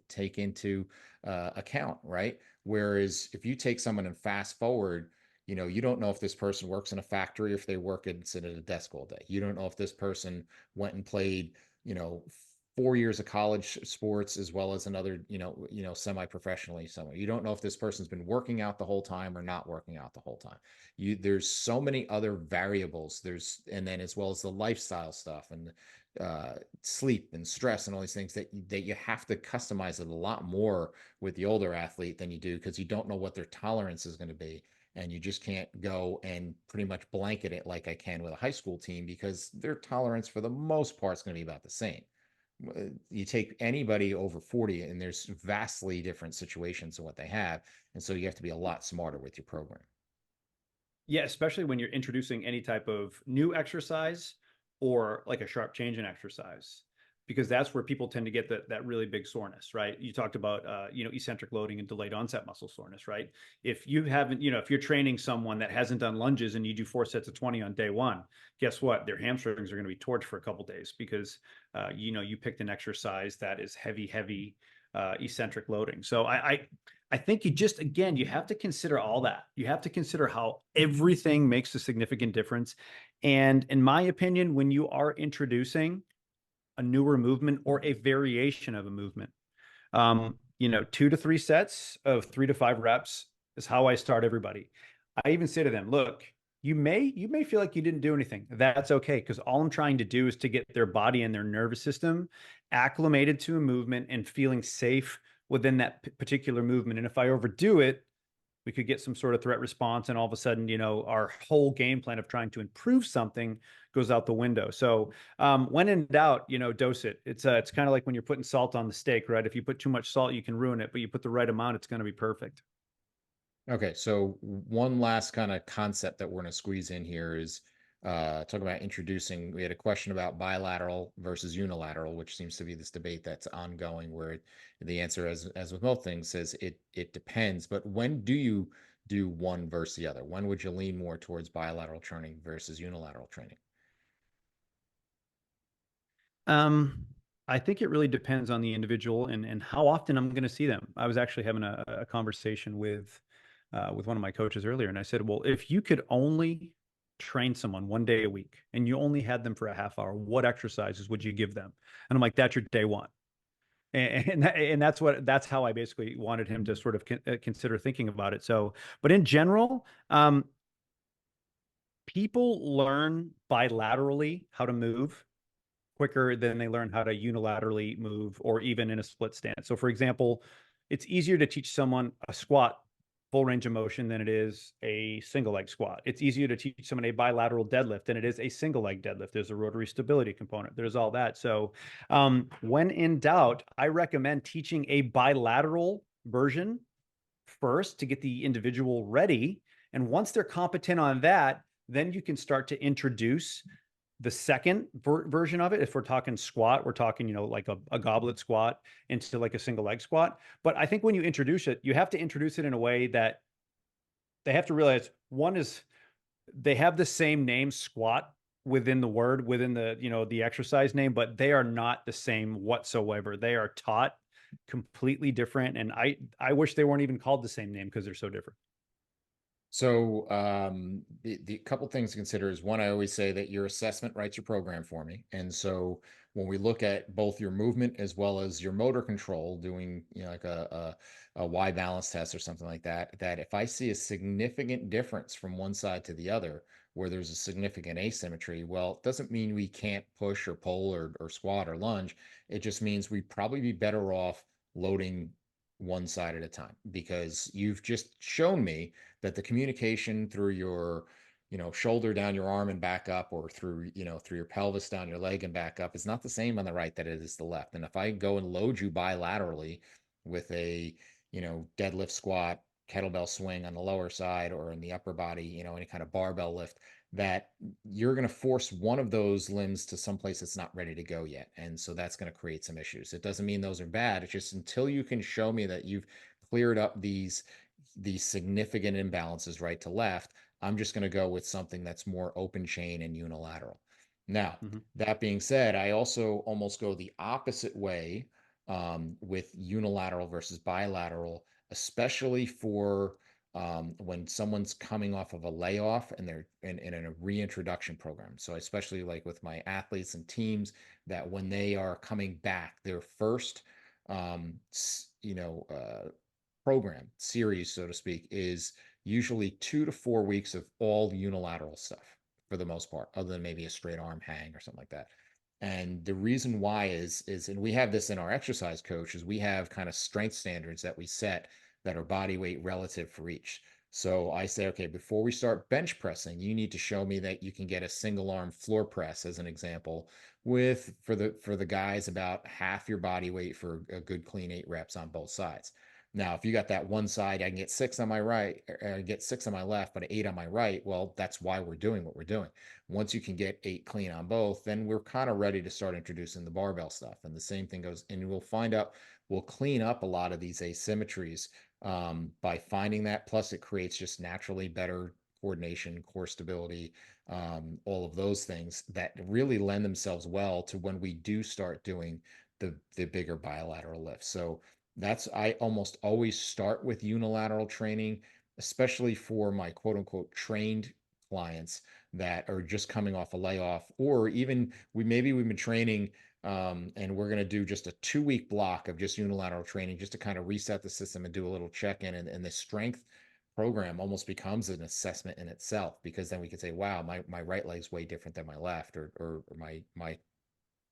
take into account, right? Whereas if you take someone and fast forward, you don't know if this person works in a factory or if they work and sit at a desk all day. You don't know if this person went and played, you know, 4 years of college sports as well as another, semi-professionally somewhere. You don't know if this person's been working out the whole time or not working out the whole time. There's so many other variables. And then as well as the lifestyle stuff and sleep and stress and all these things that you have to customize it a lot more with the older athlete than you do, because you don't know what their tolerance is going to be. And you just can't go and pretty much blanket it like I can with a high school team, because their tolerance for the most part is going to be about the same. You take anybody over 40 and there's vastly different situations in what they have. And so you have to be a lot smarter with your program. Yeah, especially when you're introducing any type of new exercise or like a sharp change in exercise, because that's where people tend to get that really big soreness, right? You talked about, eccentric loading and delayed onset muscle soreness, right? If you haven't, if you're training someone that hasn't done lunges and you do 4 sets of 20 on day one, guess what? Their hamstrings are going to be torched for a couple days because, you picked an exercise that is heavy, heavy, eccentric loading. So I think again, you have to consider all that. You have to consider how everything makes a significant difference. And in my opinion, when you are introducing a newer movement or a variation of a movement, 2 to 3 sets of 3 to 5 reps is how I start everybody. I even say to them, look, you may feel like you didn't do anything. That's okay, because all I'm trying to do is to get their body and their nervous system acclimated to a movement and feeling safe within that particular movement. And if I overdo it, we could get some sort of threat response, and all of a sudden, our whole game plan of trying to improve something goes out the window. So when in doubt, dose it. It's kind of like when you're putting salt on the steak, right? If you put too much salt, you can ruin it, but you put the right amount, it's going to be perfect. Okay, so one last kind of concept that we're going to squeeze in here is talk about introducing. We had a question about bilateral versus unilateral, which seems to be this debate that's ongoing, where the answer, as with most things, says it depends. But when do you do one versus the other? When would you lean more towards bilateral training versus unilateral training? Um, I think it really depends on the individual and how often I'm going to see them. I was actually having a conversation with one of my coaches earlier, and I said, well, if you could only train someone 1 day a week and you only had them for a half hour, what exercises would you give them? And I'm like, that's your day one. And that's how I basically wanted him to sort of consider thinking about it. So, but in general, people learn bilaterally how to move quicker than they learn how to unilaterally move or even in a split stance. So, for example, it's easier to teach someone a squat full range of motion than it is a single leg squat. It's easier to teach someone a bilateral deadlift than it is a single leg deadlift. There's a rotary stability component. There's all that. So, when in doubt, I recommend teaching a bilateral version first to get the individual ready. And once they're competent on that, then you can start to introduce the second version of it. If we're talking squat, we're talking, like a goblet squat into like a single leg squat. But I think when you introduce it, you have to introduce it in a way that they have to realize one is they have the same name squat within the word, within the exercise name, but they are not the same whatsoever. They are taught completely different. And I wish they weren't even called the same name because they're so different. So the couple things to consider is one, I always say that your assessment writes your program for me. And so when we look at both your movement as well as your motor control, doing like a Y balance test or something like that, that if I see a significant difference from one side to the other, where there's a significant asymmetry, well, it doesn't mean we can't push or pull or squat or lunge. It just means we'd probably be better off loading one side at a time, because you've just shown me that the communication through your shoulder down your arm and back up, or through through your pelvis down your leg and back up, is not the same on the right that it is the left. And if I go and load you bilaterally with a deadlift, squat, kettlebell swing on the lower side, or in the upper body, any kind of barbell lift, that you're going to force one of those limbs to someplace that's not ready to go yet. And so that's going to create some issues. It doesn't mean those are bad. It's just until you can show me that you've cleared up these significant imbalances right to left, I'm just going to go with something that's more open chain and unilateral. Now, Mhm. that being said, I also almost go the opposite way with unilateral versus bilateral, especially for when someone's coming off of a layoff and they're in a reintroduction program. So, especially like with my athletes and teams, that when they are coming back, their first, um, you know, program series, so to speak, is usually 2 to 4 weeks of all unilateral stuff for the most part, other than maybe a straight arm hang or something like that. And the reason why is, and we have this in our exercise coach, is we have kind of strength standards that we set that are body weight relative for each. So I say, okay, before we start bench pressing, you need to show me that you can get a single arm floor press, as an example, with for the guys about half your body weight for a good clean 8 reps on both sides. Now, if you got that one side, I can get 6 on my right, or get 6 on my left, but 8 on my right. Well, that's why we're doing what we're doing. Once you can get 8 clean on both, then we're kind of ready to start introducing the barbell stuff. And the same thing goes, and we'll find out, we'll clean up a lot of these asymmetries by finding that. Plus, it creates just naturally better coordination, core stability, all of those things that really lend themselves well to when we do start doing the bigger bilateral lifts. So that's, I almost always start with unilateral training, especially for my quote unquote trained clients that are just coming off a layoff, or even we've been training, and we're going to do just a 2 week block of just unilateral training, just to kind of reset the system and do a little check in. And the strength program almost becomes an assessment in itself, because then we can say, wow, my right leg's way different than my left, or my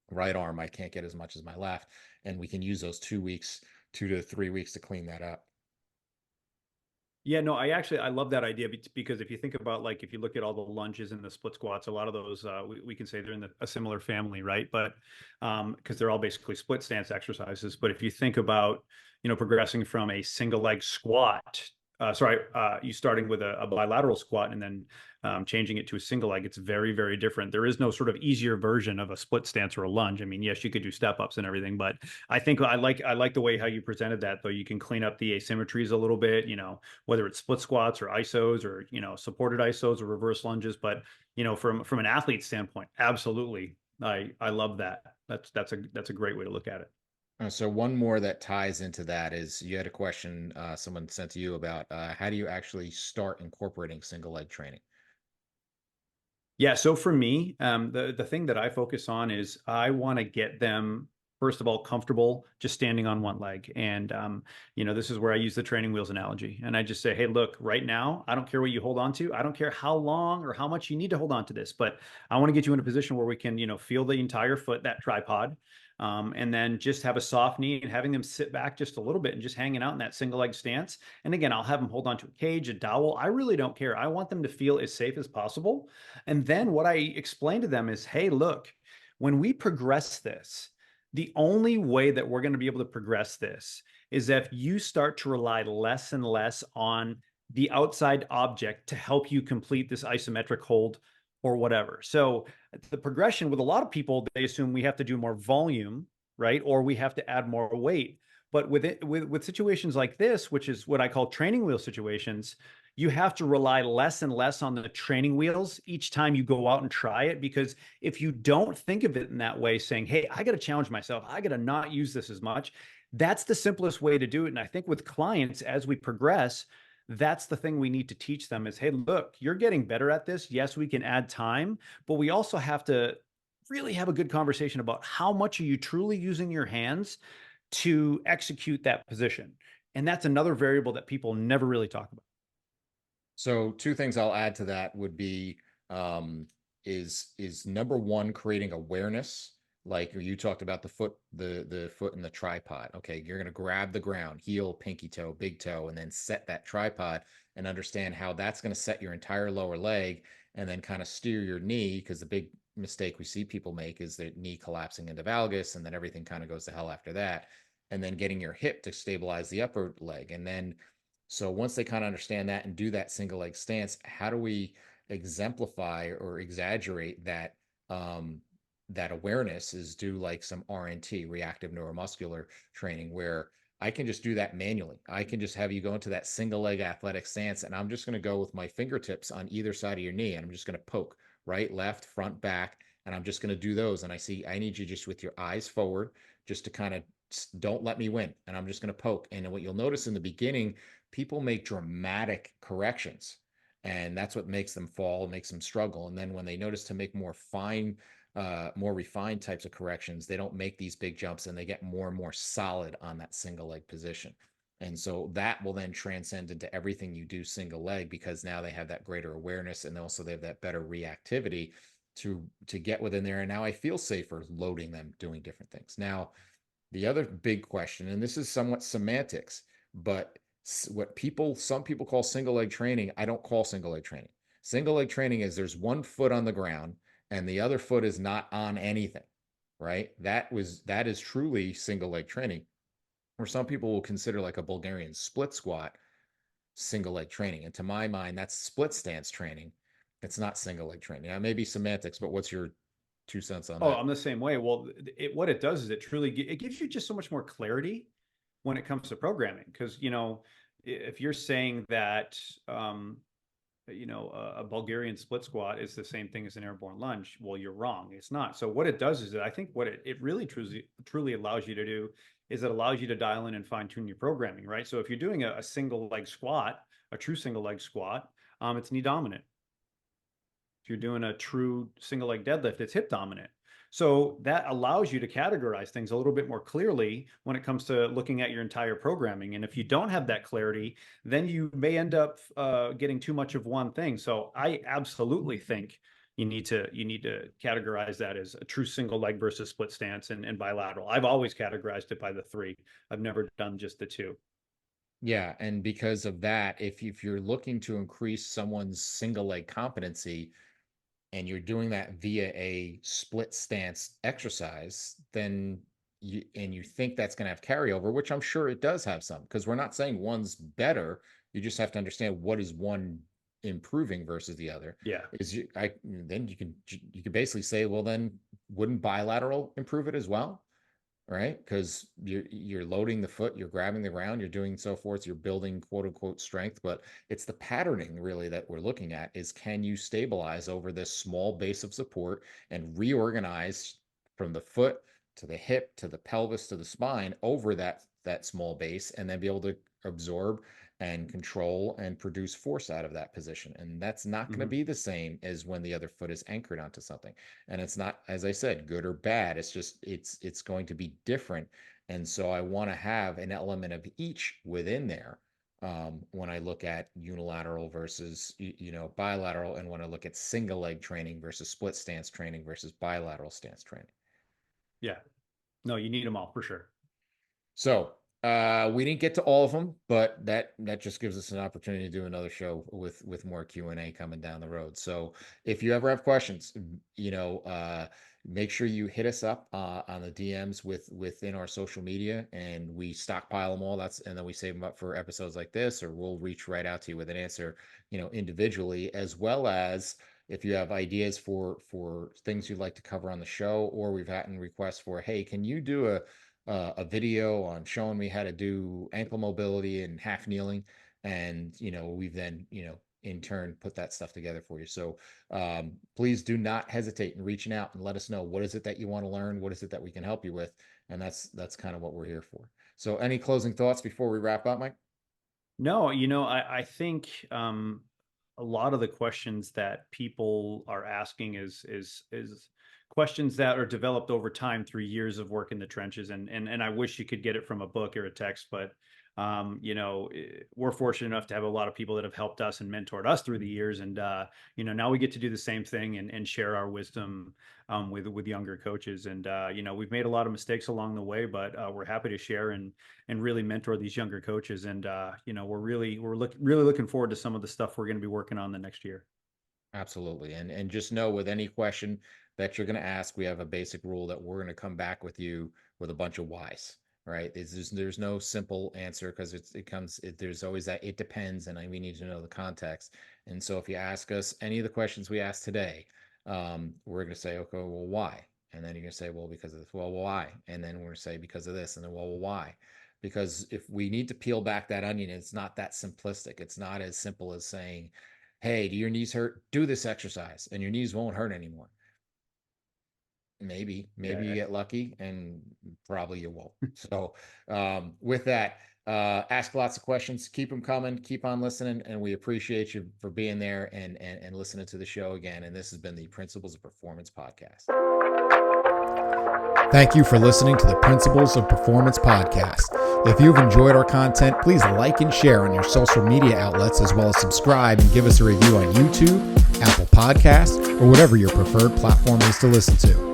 right arm, I can't get as much as my left. And we can use those 2 weeks, 2 to 3 weeks to clean that up. Yeah, no, I love that idea because if you think about, like, if you look at all the lunges and the split squats, a lot of those we can say they're in a similar family, right? But because they're all basically split stance exercises. But if you think about, progressing from a single leg squat, you starting with a bilateral squat and then changing it to a single leg, it's very, very different. There is no sort of easier version of a split stance or a lunge. I mean, yes, you could do step ups and everything, but I think I like the way how you presented that, though. You can clean up the asymmetries a little bit, whether it's split squats or isos, or supported isos or reverse lunges. But from an athlete standpoint, absolutely, I love that. That's a great way to look at it. So one more that ties into that is, you had a question someone sent to you about how do you actually start incorporating single leg training? Yeah, so for me, the thing that I focus on is I want to get them, first of all, comfortable just standing on one leg. And this is where I use the training wheels analogy. And I just say, hey, look, right now, I don't care what you hold on to. I don't care how long or how much you need to hold on to this, but I want to get you in a position where we can, feel the entire foot, that tripod. And then just have a soft knee, and having them sit back just a little bit and just hanging out in that single leg stance. And again, I'll have them hold on to a cage, a dowel. I really don't care. I want them to feel as safe as possible. And then what I explain to them is, hey, look, when we progress this, the only way that we're going to be able to progress this is if you start to rely less and less on the outside object to help you complete this isometric hold or whatever. So the progression with a lot of people, they assume we have to do more volume, right? Or we have to add more weight. But with situations like this, which is what I call training wheel situations, you have to rely less and less on the training wheels each time you go out and try it. Because if you don't think of it in that way, saying, hey, I got to challenge myself, I got to not use this as much, that's the simplest way to do it. And I think with clients, as we progress, that's the thing we need to teach them is, hey, look, you're getting better at this. Yes, we can add time, but we also have to really have a good conversation about how much are you truly using your hands to execute that position. And that's another variable that people never really talk about. So two things I'll add to that would be um, is number one, creating awareness. Like you talked about the foot and the tripod. Okay, you're gonna grab the ground, heel, pinky toe, big toe, and then set that tripod and understand how that's gonna set your entire lower leg and then kind of steer your knee, because the big mistake we see people make is their knee collapsing into valgus, and then everything kind of goes to hell after that. And then getting your hip to stabilize the upper leg. And then so once they kind of understand that and do that single leg stance, how do we exemplify or exaggerate that that awareness is do like some RNT, reactive neuromuscular training, where I can just do that manually. I can just have you go into that single leg athletic stance, and I'm just going to go with my fingertips on either side of your knee, and I'm just going to poke right, left, front, back, and I'm just going to do those. And I need you just with your eyes forward, just to kind of don't let me win. And I'm just going to poke. And what you'll notice in the beginning, people make dramatic corrections, and that's what makes them fall, makes them struggle. And then when they notice to make more fine, more refined types of corrections, they don't make these big jumps, and they get more and more solid on that single leg position. And so that will then transcend into everything you do single leg, because now they have that greater awareness, and also they have that better reactivity to get within there. And now I feel safer loading them, doing different things. Now, the other big question, and this is somewhat semantics, but what some people call single leg training, I don't call single leg training. Single leg training is there's one foot on the ground and the other foot is not on anything, right? That is truly single leg training, or some people will consider like a Bulgarian split squat single leg training. And to my mind, that's split stance training. It's not single leg training. Now, maybe semantics, but what's your 2 cents on Oh, that? I'm the same way. Well, what it does is it truly it gives you just so much more clarity when it comes to programming. Because, if you're saying that, a Bulgarian split squat is the same thing as an airborne lunge, well, you're wrong. It's not. So what it does is that I think what it really truly allows you to do is it allows you to dial in and fine tune your programming, right? So if you're doing a single leg squat, a true single leg squat, it's knee dominant. If you're doing a true single leg deadlift, it's hip dominant. So that allows you to categorize things a little bit more clearly when it comes to looking at your entire programming. And if you don't have that clarity, then you may end up getting too much of one thing. So I absolutely think you need to categorize that as a true single leg versus split stance and bilateral. I've always categorized it by the three. I've never done just the two. Yeah, and because of that, if you're looking to increase someone's single leg competency and you're doing that via a split stance exercise, then you think that's going to have carryover, which I'm sure it does have some, because we're not saying one's better. You just have to understand what is one improving versus the other. Yeah. Is you I then you can basically say, well, then wouldn't bilateral improve it as well? Right? Because you're loading the foot, you're grabbing the ground, you're doing so forth, you're building quote unquote strength, but it's the patterning really that we're looking at is, can you stabilize over this small base of support and reorganize from the foot to the hip to the pelvis to the spine over that small base, and then be able to absorb and control and produce force out of that position. And that's not going to Mm-hmm. be the same as when the other foot is anchored onto something. And it's not, as I said, good or bad. It's just it's going to be different. And so I want to have an element of each within there, when I look at unilateral versus bilateral, and when I look at single leg training versus split stance training versus bilateral stance training. Yeah. No, you need them all for sure. So we didn't get to all of them, but that just gives us an opportunity to do another show with more Q&A coming down the road. So if you ever have questions, make sure you hit us up on the DMs within our social media, and we stockpile them all. And then we save them up for episodes like this, or we'll reach right out to you with an answer, individually, as well as if you have ideas for things you'd like to cover on the show, or we've gotten requests for, hey, can you do a video on showing me how to do ankle mobility and half kneeling, and we've then in turn put that stuff together for you. So please do not hesitate in reaching out and let us know, what is it that you want to learn, what is it that we can help you with, and that's kind of what we're here for. So any closing thoughts before we wrap up, Mike? No, I think a lot of the questions that people are asking is questions that are developed over time through years of work in the trenches, and I wish you could get it from a book or a text, but we're fortunate enough to have a lot of people that have helped us and mentored us through the years, and now we get to do the same thing and share our wisdom with younger coaches, and we've made a lot of mistakes along the way, but we're happy to share and really mentor these younger coaches. And really looking forward to some of the stuff we're going to be working on the next year. Absolutely. And just know with any question that you're going to ask, we have a basic rule that we're going to come back with you with a bunch of whys, right? There's no simple answer because there's always that it depends, and we need to know the context. And so if you ask us any of the questions we asked today, we're going to say, okay, well, why? And then you're going to say, well, because of this. Well, why? And then we're going to say, because of this. And then, well, why? Because if we need to peel back that onion, it's not that simplistic. It's not as simple as saying, hey, do your knees hurt? Do this exercise and your knees won't hurt anymore. Maybe you Yeah. get lucky, and probably you won't. So with that, ask lots of questions, keep them coming, keep on listening, and we appreciate you for being there and listening to the show again. And this has been the Principles of Performance podcast. Thank you for listening to the Principles of Performance podcast. If you've enjoyed our content, please like and share on your social media outlets, as well as subscribe and give us a review on YouTube, Apple Podcasts, or whatever your preferred platform is to listen to.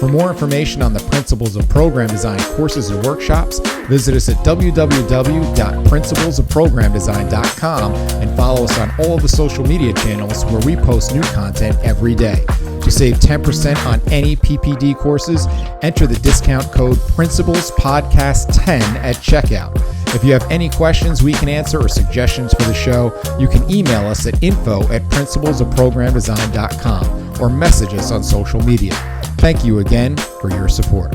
For more information on the Principles of Program Design courses and workshops, visit us at www.principlesofprogramdesign.com and follow us on all of the social media channels where we post new content every day. To save 10% on any PPD courses, enter the discount code PRINCIPLESPODCAST10 at checkout. If you have any questions we can answer or suggestions for the show, you can email us at info@principlesofprogramdesign.com or message us on social media. Thank you again for your support.